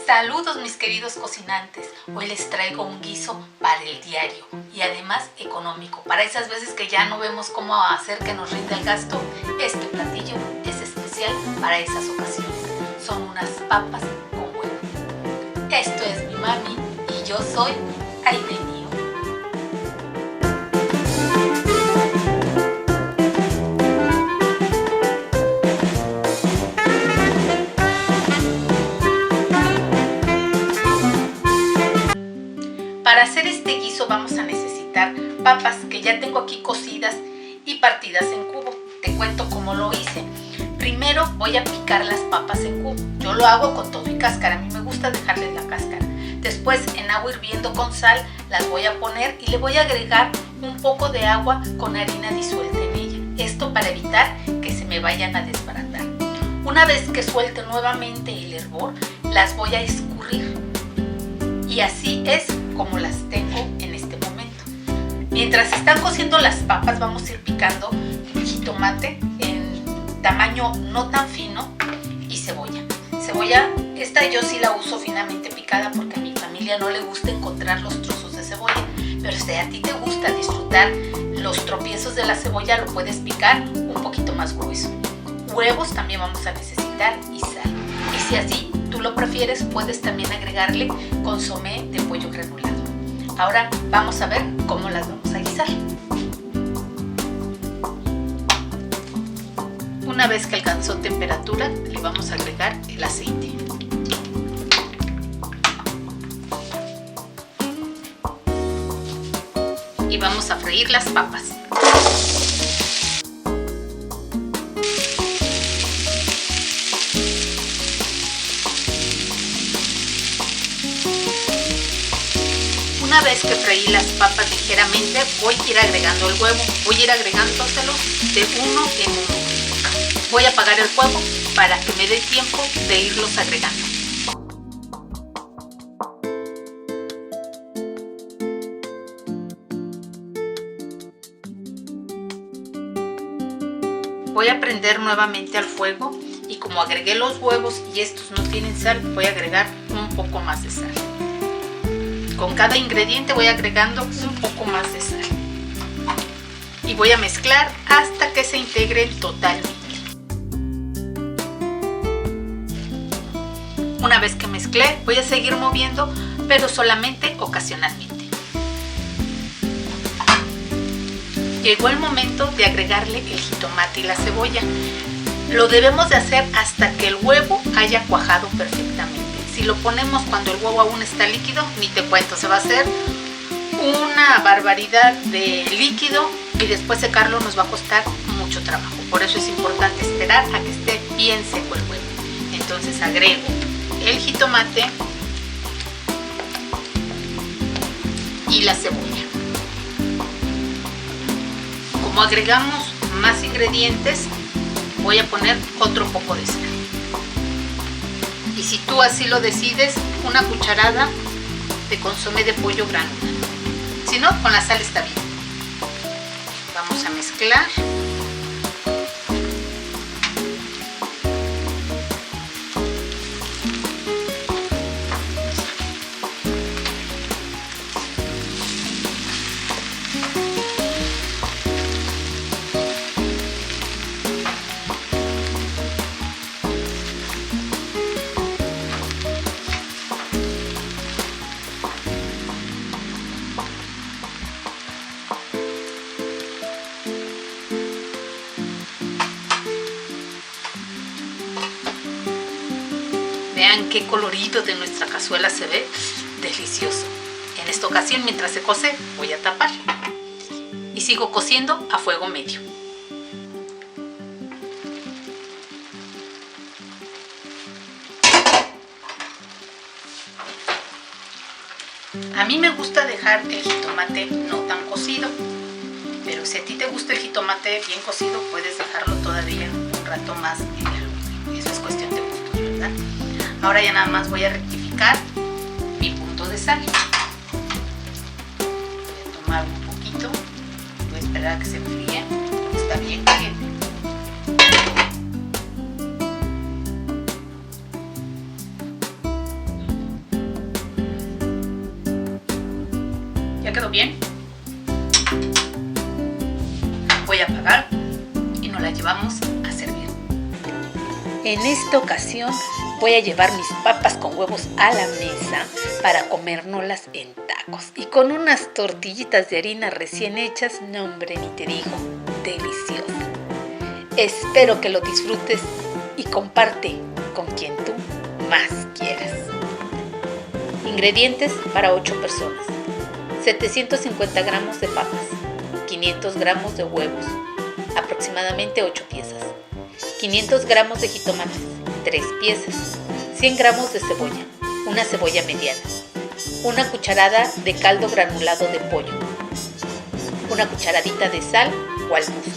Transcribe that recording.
Saludos mis queridos cocinantes, hoy les traigo un guiso para el diario y además económico. Para esas veces que ya no vemos cómo hacer que nos rinda el gasto, este platillo es especial para esas ocasiones. Son unas papas con huevo. Esto es mi mami y yo soy Aide Mío. Para hacer este guiso vamos a necesitar papas que ya tengo aquí cocidas y partidas en cubo. Te cuento cómo lo hice. Primero voy a picar las papas en cubo. Yo lo hago con todo y cáscara, a mí me gusta dejarles la cáscara. Después en agua hirviendo con sal las voy a poner y le voy a agregar un poco de agua con harina disuelta en ella. Esto para evitar que se me vayan a desbaratar. Una vez que suelte nuevamente el hervor, las voy a escurrir. Y así es como las tengo en este momento. Mientras están cociendo las papas, vamos a ir picando jitomate en tamaño no tan fino y cebolla. Cebolla, esta yo sí la uso finamente picada porque a mi familia no le gusta encontrar los trozos de cebolla. Pero si a ti te gusta disfrutar los tropiezos de la cebolla, lo puedes picar un poquito más grueso. Huevos también vamos a necesitar y sal. Y si así tú lo prefieres, puedes también agregarle consomé de pollo granulado. Ahora vamos a ver cómo las vamos a guisar. Una vez que alcanzó temperatura, le vamos a agregar el aceite. Y vamos a freír las papas. Una vez que freí las papas ligeramente, voy a ir agregando el huevo. Voy a ir agregándoselo de uno en uno. Voy a apagar el fuego para que me dé tiempo de irlos agregando. Voy a prender nuevamente al fuego y como agregué los huevos y estos no tienen sal, voy a agregar un poco más de sal. Con cada ingrediente voy agregando un poco más de sal. Y voy a mezclar hasta que se integren totalmente. Una vez que mezclé, voy a seguir moviendo, pero solamente ocasionalmente. Llegó el momento de agregarle el jitomate y la cebolla. Lo debemos de hacer hasta que el huevo haya cuajado perfectamente. Si lo ponemos cuando el huevo aún está líquido, ni te cuento, se va a hacer una barbaridad de líquido y después secarlo nos va a costar mucho trabajo. Por eso es importante esperar a que esté bien seco el huevo. Entonces agrego el jitomate y la cebolla. Como agregamos más ingredientes, voy a poner otro poco de sal. Y si tú así lo decides, una cucharada de consomé de pollo granulado. Si no, con la sal está bien. Vamos a mezclar. Vean qué colorido de nuestra cazuela se ve, delicioso. En esta ocasión, mientras se cose, voy a tapar y sigo cociendo a fuego medio. A mí me gusta dejar el jitomate no tan cocido, pero si a ti te gusta el jitomate bien cocido, puedes dejarlo todavía un rato más en el horno. Eso es cuestión de gustos, ¿verdad? Ahora ya nada más voy a rectificar mi punto de sal. Voy a tomar un poquito, voy a esperar a que se enfríe, está bien caliente. quedó bien. Voy a apagar y nos la llevamos a servir. En esta ocasión voy a llevar mis papas con huevos a la mesa para comérnoslas en tacos. Y con unas tortillitas de harina recién hechas, no hombre, ni te digo, delicioso. Espero que lo disfrutes y comparte con quien tú más quieras. Ingredientes para 8 personas: 750 gramos de papas, 500 gramos de huevos, aproximadamente 8 piezas, 500 gramos de jitomates, 3 piezas, 100 gramos de cebolla, una cebolla mediana, una cucharada de caldo granulado de pollo, una cucharadita de sal o al gusto.